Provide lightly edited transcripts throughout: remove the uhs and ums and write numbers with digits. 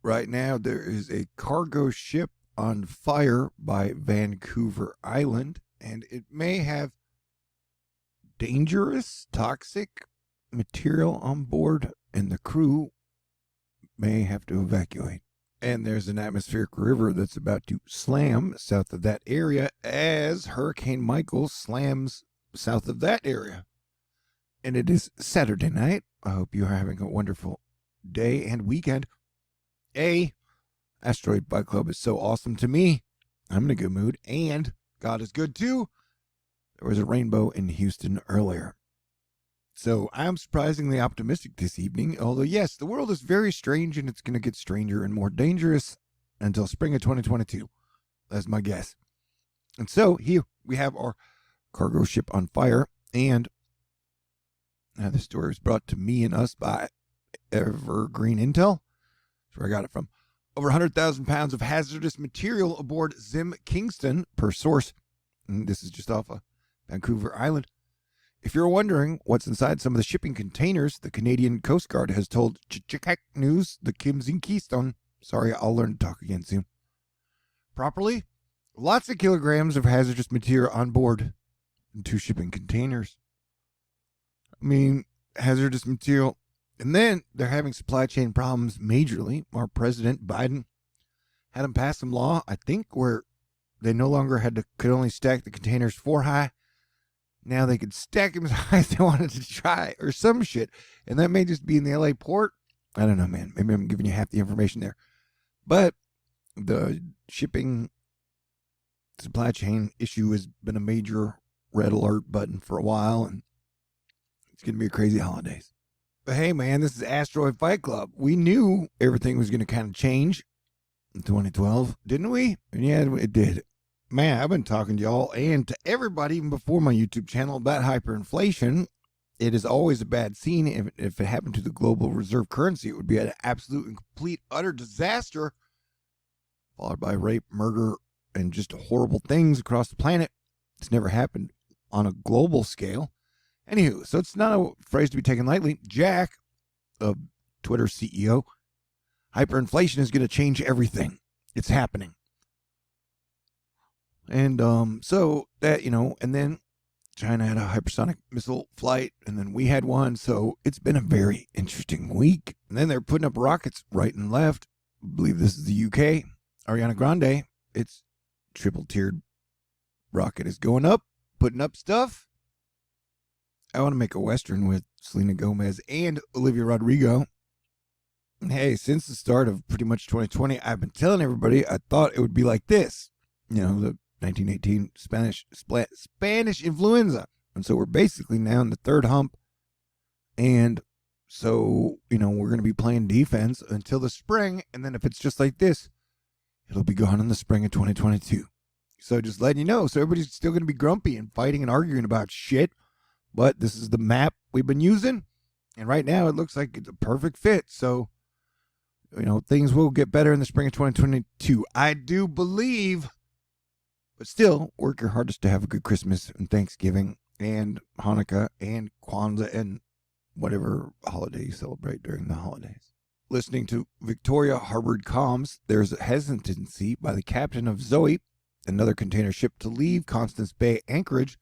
Right now, there is a cargo ship on fire by Vancouver Island, and it may have dangerous, toxic material on board, and the crew may have to evacuate. And there's an atmospheric river that's about to slam south of that area as Hurricane Michael slams south of that area. And it is Saturday night. I hope you are having a wonderful day and weekend. Asteroid Bike Club is so awesome to me. I'm in a good mood, and God is good too. There was a rainbow in Houston earlier. So I'm surprisingly optimistic this evening, although yes, the world is very strange and it's going to get stranger and more dangerous until spring of 2022. That's my guess. And so here we have our cargo ship on fire, and this story was brought to me and us by Evergreen Intel. That's where I got it from. Over 100,000 pounds of hazardous material aboard Zim Kingston, per source. And this is just off of Vancouver Island. If you're wondering what's inside some of the shipping containers, the Canadian Coast Guard has told THORnews, the Keystone. Sorry, I'll learn to talk again soon. Properly, lots of kilograms of hazardous material on board in 2 shipping containers. I mean, hazardous material. And then they're having supply chain problems majorly. Our President Biden had them pass some law, I think, where they no longer could only stack the containers 4 high. Now they could stack them as high as they wanted to try, or some shit. And that may just be in the LA port. I don't know, man. Maybe I'm giving you half the information there. But the shipping supply chain issue has been a major red alert button for a while, and it's going to be a crazy holidays. But hey, man, this is Asteroid Fight Club. We knew everything was going to kind of change in 2012, didn't we? And yeah, it did. Man, I've been talking to y'all and to everybody, even before my YouTube channel, about hyperinflation. It is always a bad scene. If it happened to the global reserve currency, it would be an absolute and complete, utter disaster, followed by rape, murder, and just horrible things across the planet. It's never happened on a global scale. Anywho, so it's not a phrase to be taken lightly. Jack, of Twitter CEO, hyperinflation is going to change everything. It's happening. And so that, and then China had a hypersonic missile flight, and then we had one. So it's been a very interesting week. And then they're putting up rockets right and left. I believe this is the UK. Ariana Grande, its triple-tiered rocket is going up, putting up stuff. I want to make a Western with Selena Gomez and Olivia Rodrigo. And hey, since the start of pretty much 2020, I've been telling everybody I thought it would be like this. The 1918 Spanish influenza. And so we're basically now in the third hump. And so, we're going to be playing defense until the spring. And then if it's just like this, it'll be gone in the spring of 2022. So just letting you know. So everybody's still going to be grumpy and fighting and arguing about shit. But this is the map we've been using. And right now it looks like it's a perfect fit. So, things will get better in the spring of 2022. I do believe. But still, work your hardest to have a good Christmas and Thanksgiving and Hanukkah and Kwanzaa and whatever holiday you celebrate during the holidays. Listening to Victoria Harbored comms, there's a hesitancy by the captain of Zoe, another container ship, to leave Constance Bay Anchorage.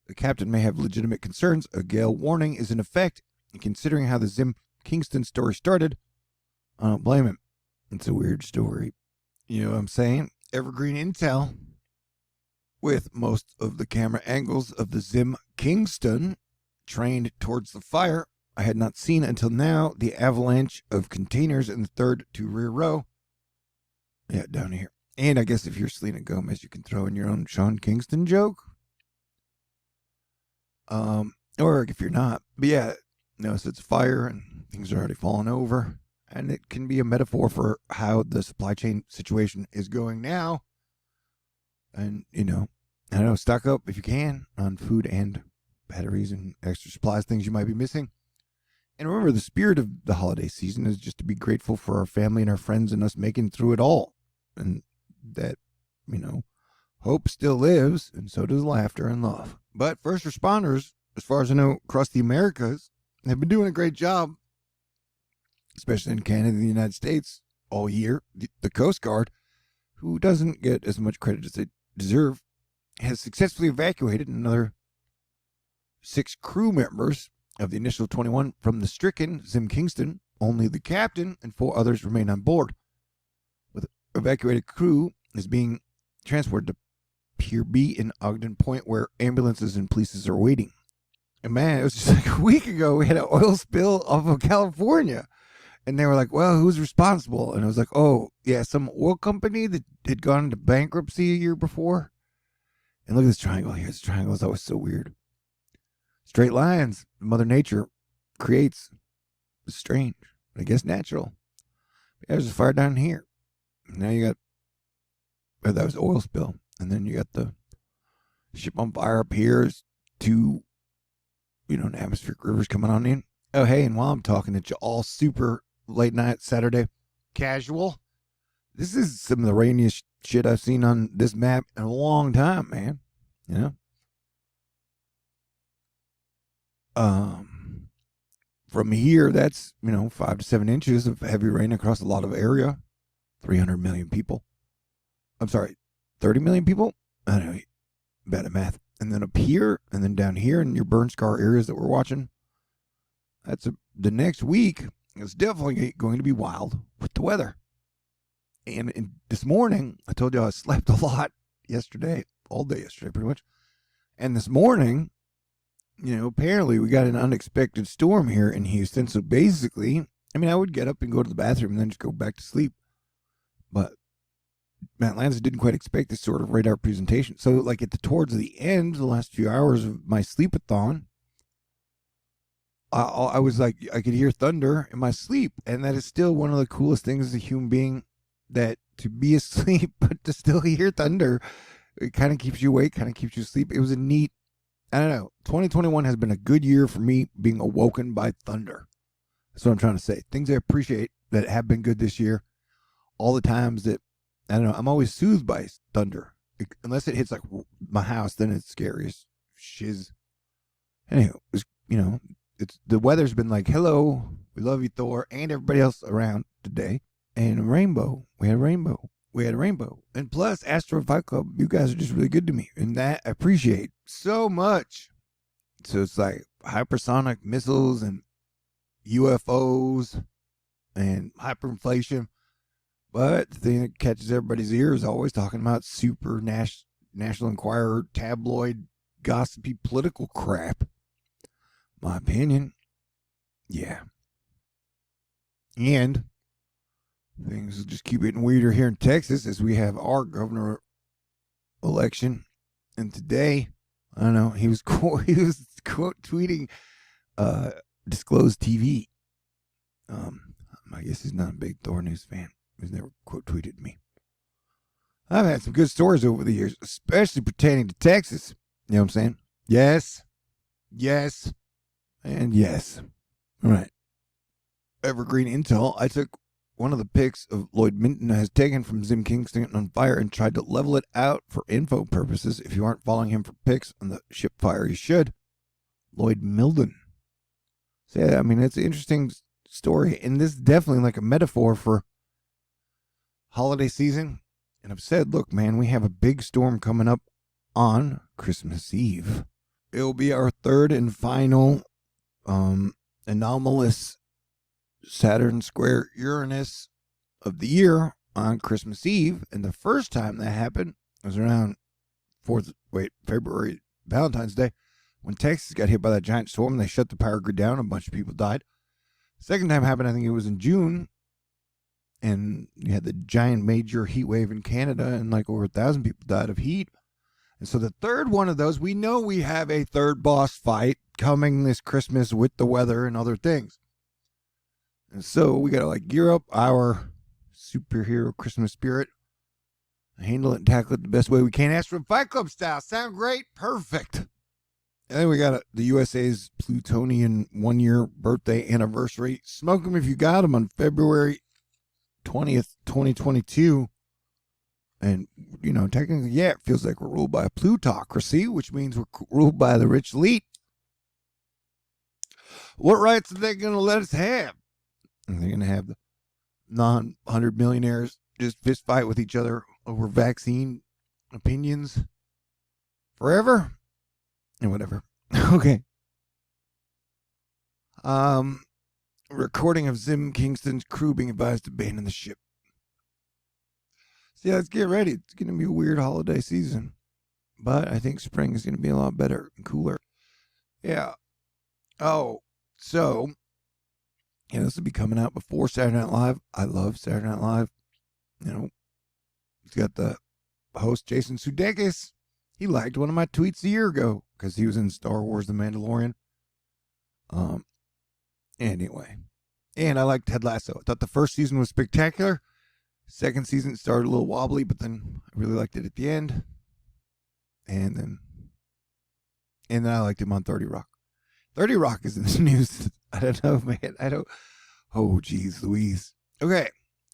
The captain may have legitimate concerns. A gale warning is in effect, and considering how the Zim Kingston story started, I don't blame him. It's a weird story. You know what I'm saying? Evergreen Intel, with most of the camera angles of the Zim Kingston trained towards the fire. I had not seen until now the avalanche of containers in the third to rear row. Yeah, down here. And I guess if you're Selena Gomez, you can throw in your own Sean Kingston joke. Or if you're not. But yeah, so it's fire and things are already falling over. And it can be a metaphor for how the supply chain situation is going now. And, I don't know, stock up if you can on food and batteries and extra supplies, things you might be missing. And remember, the spirit of the holiday season is just to be grateful for our family and our friends and us making it through it all. And that, hope still lives, and so does laughter and love. But first responders, as far as I know, across the Americas, have been doing a great job, especially in Canada and the United States, all year. The Coast Guard, who doesn't get as much credit as they deserve, has successfully evacuated another 6 crew members of the initial 21 from the stricken Zim Kingston. Only the captain and 4 others remain on board. With evacuated crew is being transported to Pier B in Ogden Point, where ambulances and police are waiting. And man, it was just like a week ago we had an oil spill off of California. And they were like, well, who's responsible? And I was like, oh, yeah, some oil company that had gone into bankruptcy a year before. And look at this triangle here. This triangle is always so weird. Straight lines, Mother Nature creates. It's strange, I guess natural. Yeah, there's a fire down here. Now you got, oh, that was oil spill. And then you got the ship on fire up here. There's 2, atmospheric rivers coming on in. Oh, hey, and while I'm talking at you all super late night Saturday casual, this is some of the rainiest shit I've seen on this map in a long time, man. From here, that's 5 to 7 inches of heavy rain across a lot of area. 300 million people. I'm sorry, 30 million people. I don't know, bad at math. And then up here, and then down here in your burn scar areas that we're watching. That's the next week. It's definitely going to be wild with the weather. And this morning, I told you I slept a lot yesterday, all day yesterday, pretty much. And this morning, apparently we got an unexpected storm here in Houston. So basically, I would get up and go to the bathroom and then just go back to sleep. But Matt Lanza didn't quite expect this sort of radar presentation. So like towards the end, the last few hours of my sleep-a-thon, I was like, I could hear thunder in my sleep. And that is still one of the coolest things as a human being, that to be asleep, but to still hear thunder, it kind of keeps you awake, kind of keeps you asleep. It was a neat, I don't know, 2021 has been a good year for me being awoken by thunder. That's what I'm trying to say. Things I appreciate that have been good this year. All the times that, I don't know, I'm always soothed by thunder. Unless it hits like my house, then it's scary as shiz. Anyhow, it's the weather's been like, hello, we love you, Thor, and everybody else around today. And a rainbow. We had a rainbow. And plus, Astro Fight Club, you guys are just really good to me. And that I appreciate so much. So it's like hypersonic missiles and UFOs and hyperinflation. But the thing that catches everybody's ear is always talking about super National Enquirer, tabloid, gossipy, political crap. My opinion. Yeah. And things will just keep getting weirder here in Texas as we have our governor election. And today, I don't know, he was quote tweeting Disclosed TV. I guess he's not a big THORnews fan. He's never quote tweeted me. I've had some good stories over the years, especially pertaining to Texas. You know what I'm saying? Yes, and yes. All right. Evergreen Intel. I took one of the pics of Lloyd Minton has taken from Zim Kingston on fire and tried to level it out for info purposes. If you aren't following him for pics on the ship fire, you should. Lloyd Milden. So, yeah, it's an interesting story. And this is definitely like a metaphor for holiday season. And I've said, look, man, we have a big storm coming up on Christmas Eve. It will be our third and final anomalous Saturn square Uranus of the year on Christmas Eve. And the first time that happened was around February, Valentine's Day, when Texas got hit by that giant storm. They shut the power grid down. A bunch of people died. Second time happened, I think it was in June. And you had the giant major heat wave in Canada, and like over 1,000 people died of heat. And so the third one of those, we know we have a third boss fight coming this Christmas with the weather and other things. And so we got to gear up our superhero Christmas spirit, handle it and tackle it the best way we can. Astro Fight Club style. Sound great? Perfect. And then we got the USA's Plutonian 1-year birthday anniversary. Smoke them if you got them on February 20th, 2022. And, technically, yeah, it feels like we're ruled by a plutocracy, which means we're ruled by the rich elite. What rights are they going to let us have? And they're going to have non-100 millionaires just fist fight with each other over vaccine opinions forever and whatever. Okay. Recording of Zim Kingston's crew being advised to abandon the ship. So yeah, let's get ready. It's going to be a weird holiday season, but I think spring is going to be a lot better and cooler. Yeah. Oh, so yeah, this will be coming out before Saturday Night Live. I love Saturday Night Live. You know, it's got the host Jason Sudeikis. He liked one of my tweets a year ago because he was in Star Wars: The Mandalorian. Anyway, and I liked Ted Lasso. I thought the first season was spectacular. Second season started a little wobbly, but then I really liked it at the end. And then I liked him on 30 Rock. 30 Rock is in the news. I don't know, man. Oh, geez, Louise. Okay.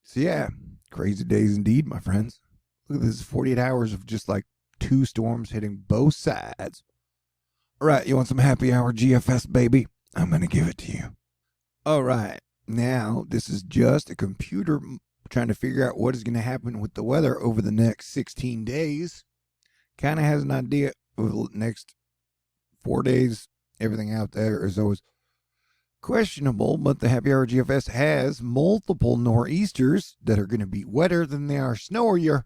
So, yeah, crazy days indeed, my friends. Look at this, 48 hours of just like 2 storms hitting both sides. All right, you want some happy hour GFS, baby? I'm going to give it to you. All right. Now, this is just a computer trying to figure out what is going to happen with the weather over the next 16 days. Kind of has an idea of the next 4 days. Everything out there is always questionable, but the Happy Hour GFS has multiple nor'easters that are going to be wetter than they are snowier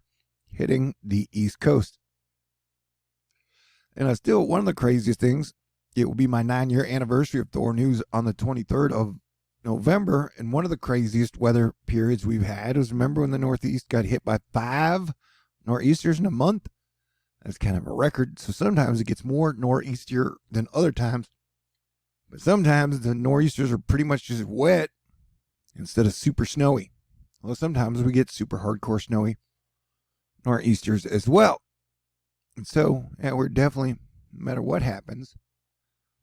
hitting the East Coast. And still, one of the craziest things, it will be my 9-year anniversary of THORnews on the 23rd of November, and one of the craziest weather periods we've had was, remember when the Northeast got hit by 5 nor'easters in a month? That's kind of a record. So sometimes it gets more nor'easter than other times, but sometimes the nor'easters are pretty much just wet instead of super snowy. Well, sometimes we get super hardcore snowy nor'easters as well. And so, yeah, we're definitely, no matter what happens,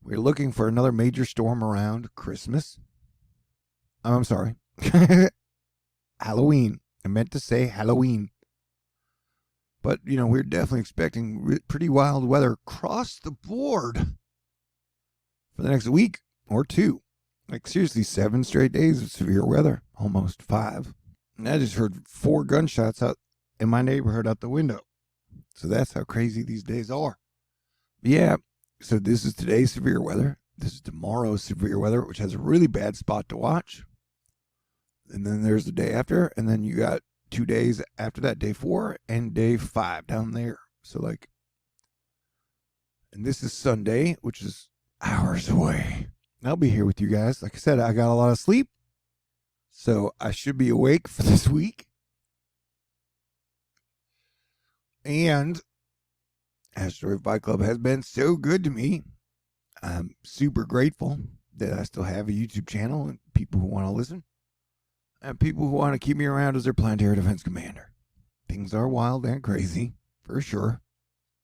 we're looking for another major storm around Christmas. I'm sorry. Halloween. I meant to say Halloween. But, you know, we're definitely expecting pretty wild weather across the board for the next week or 2. Like, seriously, 7 straight days of severe weather. Almost 5. And I just heard 4 gunshots out in my neighborhood out the window. So that's how crazy these days are. But yeah, so this is today's severe weather. This is tomorrow's severe weather, which has a really bad spot to watch. And then there's the day after, and then you got 2 days after that, day 4 and day 5 down there. So like, and this is Sunday, which is hours away. I'll be here with you guys. Like I said, I got a lot of sleep, so I should be awake for this week. And Asteroid Fight Club has been so good to me. I'm super grateful that I still have a YouTube channel and people who want to listen. And people who want to keep me around as their planetary defense commander. Things are wild and crazy, for sure.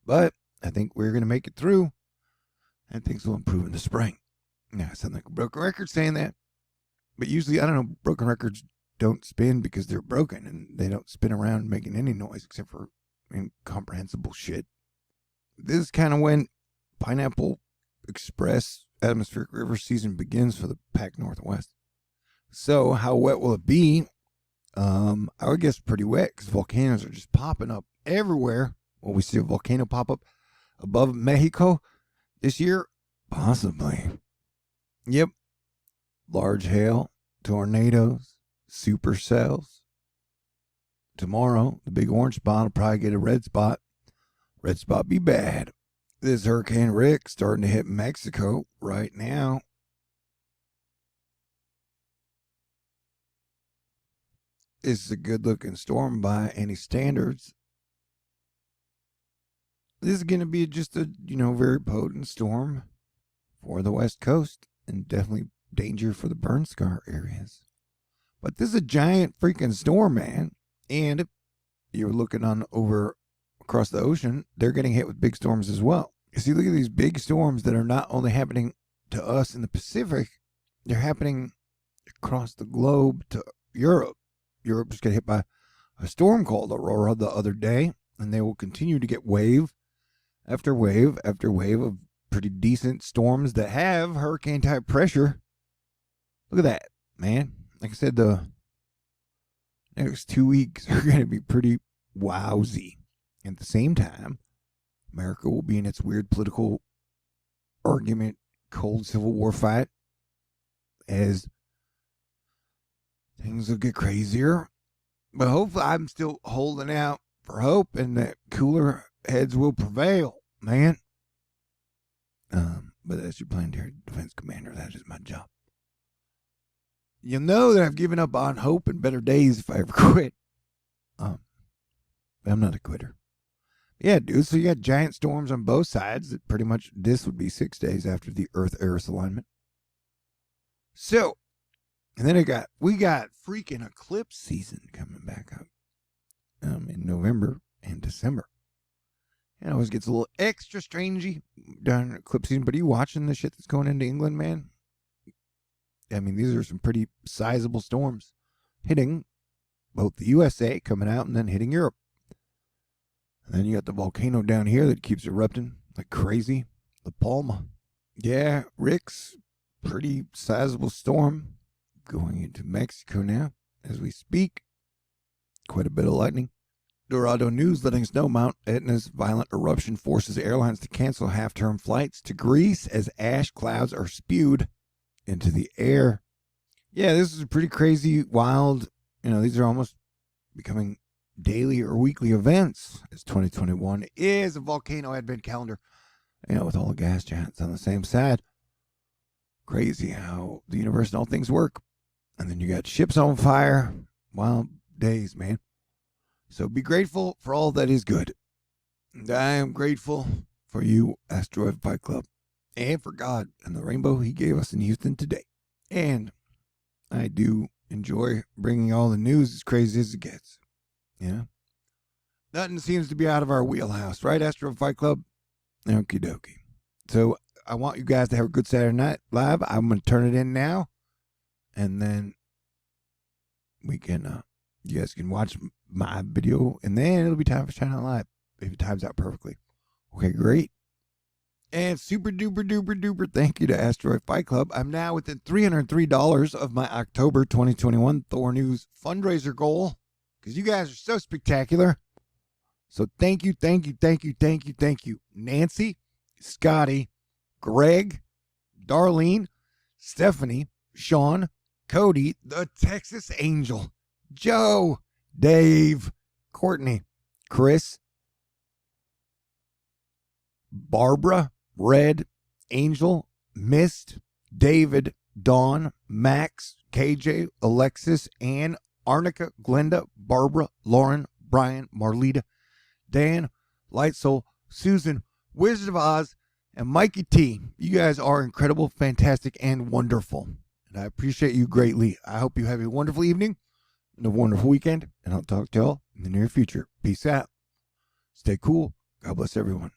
But I think we're going to make it through. And things will improve in the spring. Now, I sound like a broken record saying that. But usually, I don't know, broken records don't spin because they're broken. And they don't spin around making any noise except for incomprehensible shit. This is kind of when Pineapple Express atmospheric river season begins for the Pac Northwest. So, how wet will it be? I would guess pretty wet because volcanoes are just popping up everywhere. Will we see a volcano pop up above Mexico this year? Possibly. Yep. Large hail, tornadoes, supercells. Tomorrow, the big orange spot will probably get a red spot. Red spot be bad. This Hurricane Rick starting to hit Mexico right now. This is a good-looking storm by any standards. This is going to be just a, very potent storm for the West Coast and definitely danger for the burn scar areas. But this is a giant freaking storm, man. And if you're looking on over across the ocean, they're getting hit with big storms as well. You see, look at these big storms that are not only happening to us in the Pacific, they're happening across the globe to Europe. Europe just got hit by a storm called Aurora the other day, and they will continue to get wave after wave after wave of pretty decent storms that have hurricane type pressure. Look at that, man. Like I said, the Next 2 weeks are going to be pretty wowsy. At the same time, America will be in its weird political argument, cold Civil War fight, as things will get crazier. But hopefully, I'm still holding out for hope, and that cooler heads will prevail, man. But as your planetary defense commander, that is my job. You'll know that I've given up on hope and better days if I ever quit. I'm not a quitter. Yeah, dude, so you got giant storms on both sides. That pretty much, this would be 6 days after the Earth-Eris alignment. So, and then we got freaking eclipse season coming back up in November and December. It always gets a little extra strangey during eclipse season. But are you watching the shit that's going into England, man? I mean, these are some pretty sizable storms hitting both the USA coming out and then hitting Europe. And then you got the volcano down here that keeps erupting like crazy. La Palma. Yeah, Rick's pretty sizable storm going into Mexico now as we speak. Quite a bit of lightning. THORnews letting us know Mount Etna's violent eruption forces airlines to cancel half-term flights to Greece as ash clouds are spewed into the air. Yeah, this is a pretty crazy, wild, these are almost becoming daily or weekly events as 2021 is a volcano advent calendar, with all the gas giants on the same side. Crazy how the universe and all things work. And then you got ships on fire. Wild days, man. So be grateful for all that is good. And I am grateful for you, Asteroid Fight Club, and for God and the rainbow he gave us in Houston today. And I do enjoy bringing all the news as crazy as it gets. Nothing seems to be out of our wheelhouse, right, Asteroid Fight Club? Okie dokie. So I want you guys to have a good Saturday night live. I'm going to turn it in now. And then we can, you guys can watch my video. And then it'll be time for Shine Out Live if it times out perfectly. Okay, great. And super duper duper duper thank you to Asteroid Fight Club. I'm now within $303 of my October 2021 THORnews fundraiser goal because you guys are so spectacular. So thank you, thank you, thank you, thank you, thank you. Nancy, Scotty, Greg, Darlene, Stephanie, Sean, Cody, the Texas Angel, Joe, Dave, Courtney, Chris, Barbara, Red, Angel, Mist, David, Dawn, Max, KJ, Alexis, Ann, Arnica, Glenda, Barbara, Lauren, Brian, Marlita, Dan, Lightsoul, Susan, Wizard of Oz, and Mikey T. You guys are incredible, fantastic, and wonderful. And I appreciate you greatly. I hope you have a wonderful evening and a wonderful weekend. And I'll talk to y'all in the near future. Peace out. Stay cool. God bless everyone.